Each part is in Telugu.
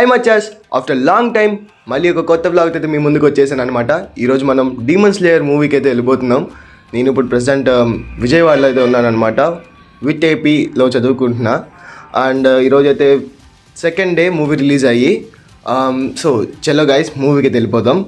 హాయ్ మచాస్, ఆఫ్టర్ లాంగ్ టైం మళ్ళీ ఒక కొత్త బ్లాగ్ అయితే మీ ముందుకు వచ్చేసాను అనమాట. ఈరోజు మనం డీమన్ స్లేయర్ మూవీకి అయితే వెళ్ళిపోతున్నాం. నేను ఇప్పుడు ప్రెసెంట్ విజయవాడలో అయితే ఉన్నాను అనమాట. విత్ ఏపీలో చదువుకుంటున్నా. అండ్ ఈరోజు అయితే సెకండ్ డే మూవీ రిలీజ్ అయ్యి, సో చలో గైస్ మూవీకి అయితే వెళ్ళిపోతాం.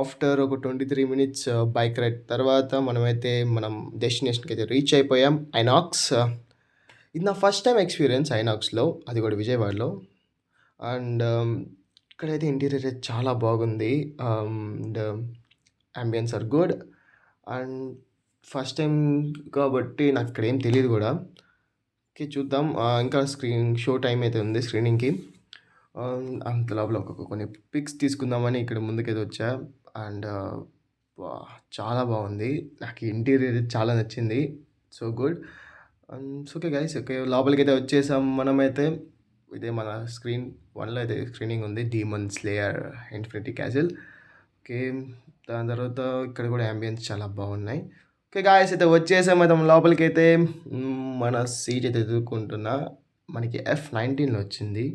ఆఫ్టర్ ఒక 23 minutes బైక్ రైడ్ తర్వాత మనం డెస్టినేషన్కి అయితే రీచ్ అయిపోయాం. ఐనాక్స్. ఇది నా ఫస్ట్ టైం ఎక్స్పీరియన్స్ ఐనాక్స్లో, అది కూడా విజయవాడలో. అండ్ ఇక్కడైతే ఇంటీరియర్ అయితే చాలా బాగుంది. And ambience are good. And first time కాబట్టి నాకు ఇక్కడ ఏం తెలియదు కూడా. ఓకే, చూద్దాం. ఇంకా షో టైం అయితే ఉంది స్క్రీనింగ్కి. అంత లోపల కొన్ని పిక్స్ తీసుకుందామని ఇక్కడ ముందుకైతే వచ్చా. అండ్ చాలా బాగుంది. నాకు ఇంటీరియర్ చాలా నచ్చింది. So good. And okay guys, okay లోపలికి అయితే వచ్చేసాం మనమైతే. ఇదే మన స్క్రీన్ 1లో అయితే స్క్రీనింగ్ ఉంది, demon slayer infinity castle. Okay, దాని తర్వాత ఇక్కడ కూడా అంబియన్స్ చాలా బాగున్నాయి. ఓకే గాయస్, అయితే వచ్చేసాం అయితే లోపలికి అయితే. మన సీట్ అయితే ఎదుర్కొంటున్నా. మనకి F19లో వచ్చింది.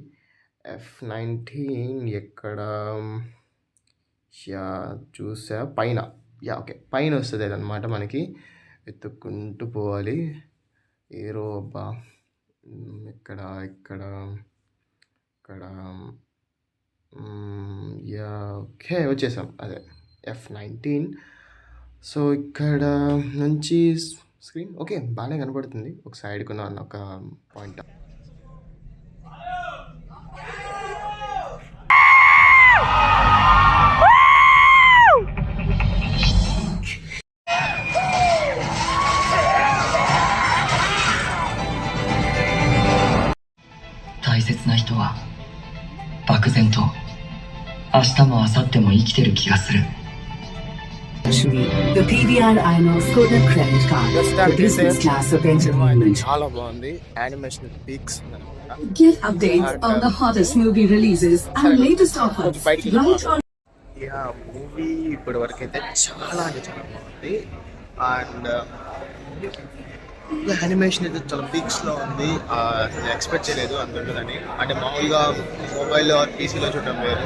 F19 ఎక్కడ చూసా, పైన. ఓకే, పైన వస్తుంది అదనమాట. మనకి వెతుక్కుంటూ పోవాలి. ఏరో అబ్బా, ఇక్కడ ఇక్కడ ఇక్కడ ఓకే వచ్చేసాం. అదే F19. సో ఇక్కడ నుంచి స్క్రీన్ ఓకే బాగానే కనబడుతుంది. ఒక సైడ్కి ఉన్న ఒక point. The PVR INOX Skoda credit card. The business class of entertainment. చాలా బాగుంది. Animation pics. Get updates on the hottest movie releases and latest offers. Right on. Movie ఇప్పటి వరకు అయితే చాలా అంటే చాలా బాగుంది. అండ్ యానిమేషన్ అయితే చాలా పిక్స్లో ఉంది. అసలు ఎక్స్పెక్ట్ చేయలేదు అంత ఉంటుందని. అంటే మామూలుగా మొబైల్లో పీసీలో చూడటం లేదు.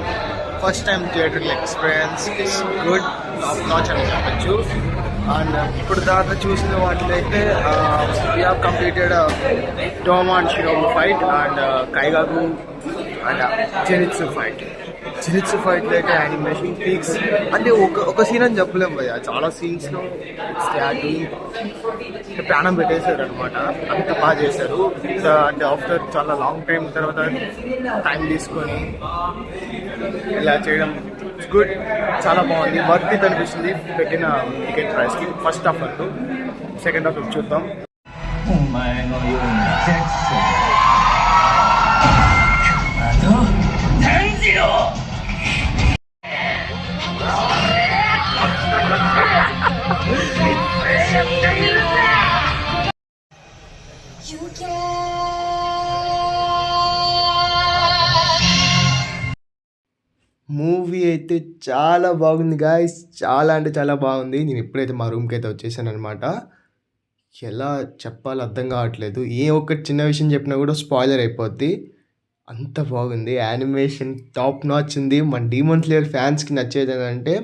First time theatre experience is good, top notch అని చెప్పచ్చు. అండ్ ఇప్పుడు దాకా చూసిన వాటిలో అయితే we have completed Douma and షిరోము fight and Kaigaku and Zenitsu ఫైట్లో అయితే యానిమేషన్ పీక్స్ అంటే ఒక సీన్ అని చెప్పలేము భయ్యా. చాలా సీన్స్లో ప్రాణం పెట్టేశారు అనమాట. అంత బాగా చేశారు. అంటే ఆఫ్టర్ చాలా లాంగ్ టైం తర్వాత టైం తీసుకొని ఇలా చేయడం గుడ్, చాలా బాగుంది. వర్త్ ఇట్ అనిపిస్తుంది పెట్టిన టికెట్ ప్రైస్కి. ఫస్ట్ హాఫ్ వరకు, సెకండ్ హాఫ్ చూద్దాం. You can అయితే చాలా బాగుంది గాయ్స్. చాలా అంటే చాలా బాగుంది. నేను ఇప్పుడైతే మా రూమ్‌కి అయితే వచ్చేసాననమాట. ఎలా చెప్పాలో అర్థం కావట్లేదు. ఏ ఒక్క చిన్న విషయం చెప్పినా కూడా స్పాయిలర్ అయిపోద్ది. అంత బాగుంది. యానిమేషన్ టాప్ నాచ్ ఉంది. మన 'డీమన్ స్లేయర్' ఫ్యాన్స్‌కి నచ్చేదేంటంటే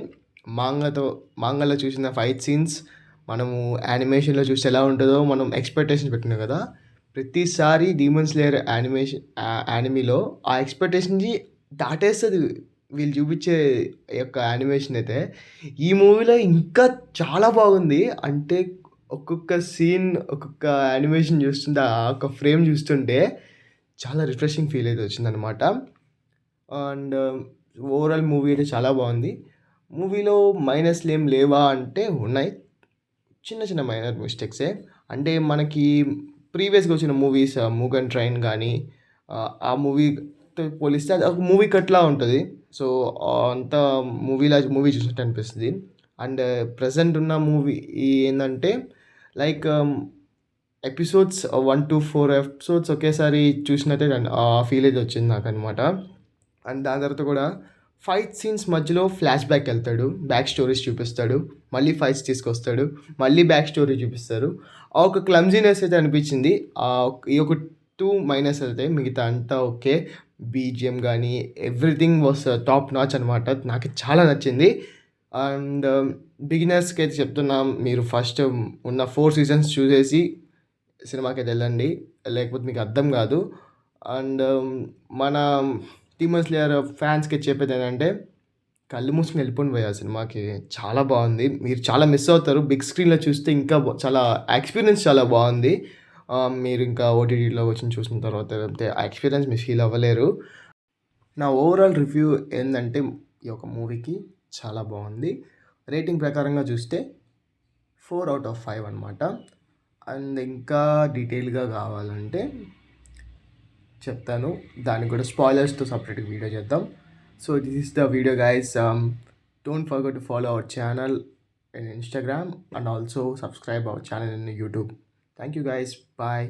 మాంగాలో చూసిన ఫైట్ సీన్స్ మనము యానిమేషన్‌లో చూస్తే ఎలా ఉంటదో మనం ఎక్స్‌పెక్టేషన్స్ పెట్టుకున్నాం కదా! ప్రతిసారి 'డీమన్ స్లేయర్' యానిమీలో ఆ ఎక్స్‌పెక్టేషన్‌ని దాటేస్తది. వీళ్ళు చూపించే యొక్క యానిమేషన్ అయితే. ఈ మూవీలో ఇంకా చాలా బాగుంది. అంటే ఒక్కొక్క సీన్, ఒక్కొక్క యానిమేషన్ చూస్తుంటే, ఆ ఒక్క ఫ్రేమ్ చూస్తుంటే చాలా రిఫ్రెషింగ్ ఫీల్ అయితే వచ్చిందనమాట. అండ్ ఓవరాల్ మూవీ అయితే చాలా బాగుంది. మూవీలో మైనస్‌లేం లేవా అంటే ఉన్నాయి. చిన్న చిన్న మైనర్ మిస్టేక్సే. అంటే మనకి ప్రీవియస్‌గా వచ్చిన మూవీస్ 'ముగన్ ట్రైన్' గానీ, ఆ మూవీతో పోలిస్తే అది ఒక మూవీ కట్‌లా ఉంటది. సో, అంతా మూవీ చూసినట్టు అనిపిస్తది. అండ్ ప్రెజెంట్ ఉన్న మూవీ ఏందంటే లైక్ ఎపిసోడ్స్ 1-4 ఎపిసోడ్స్ ఒకేసారి చూసినట్టే ఆ ఫీల్ అయితే వచ్చింది నాకనమాట. అండ్ దాని తర్వాత కూడా ఫైట్ సీన్స్ మధ్యలో ఫ్లాష్ బ్యాక్ వెళ్తాడు. బ్యాక్ స్టోరీస్ చూపిస్తాడు. మళ్ళీ ఫైట్స్ తీసుకొస్తాడు. మళ్ళీ బ్యాక్ స్టోరీ చూపిస్తారు. ఆ ఒక క్లమ్జీనెస్ అయితే అనిపించింది. ఈ ఒక 2 మైనస్ అయితే మిగతా అంతా ఓకే. బీజీఎం గానీ ఎవ్రీథింగ్ వాస్ టాప్ నాచ్ అనమాట. నాకు చాలా నచ్చింది. అండ్ బిగినర్స్‌కి అయితే చెప్తున్నా, మీరు ఫస్ట్ ఉన్న 4 సీజన్స్ చూసేసి సినిమాకైతే వెళ్ళండి. లేకపోతే మీకు అర్థం కాదు. అండ్ మన 'డీమన్ స్లేయర్' ఫ్యాన్స్‌కి చెప్పేదేంటంటే కళ్ళు మూసుకొని వెళ్ళిపోండి భయ్యా సినిమాకి. చాలా బాగుంది. మీరు చాలా మిస్ అవుతారు. బిగ్ స్క్రీన్‌లో చూస్తే ఇంకా చాలా ఎక్స్‌పీరియన్స్ చాలా బాగుంది. మీరు ఇంకా ఓటీటీలో వచ్చి చూసిన తర్వాత అయితే ఆ ఎక్స్‌పీరియన్స్ మీరు ఫీల్ అవ్వలేరు. నా ఓవరాల్ రివ్యూ ఏందంటే ఈ యొక్క మూవీకి చాలా బాగుంది. రేటింగ్ ప్రకారంగా చూస్తే 4/5 అనమాట. అండ్ ఇంకా డీటెయిల్‌గా కావాలంటే చెప్తాను. దానికి కూడా స్పాయిలర్స్‌తో సెపరేట్‌గా వీడియో చేద్దాం. So, this is the video guys. Don't forget to follow our channel in Instagram and also subscribe our channel in YouTube. Thank you guys. Bye.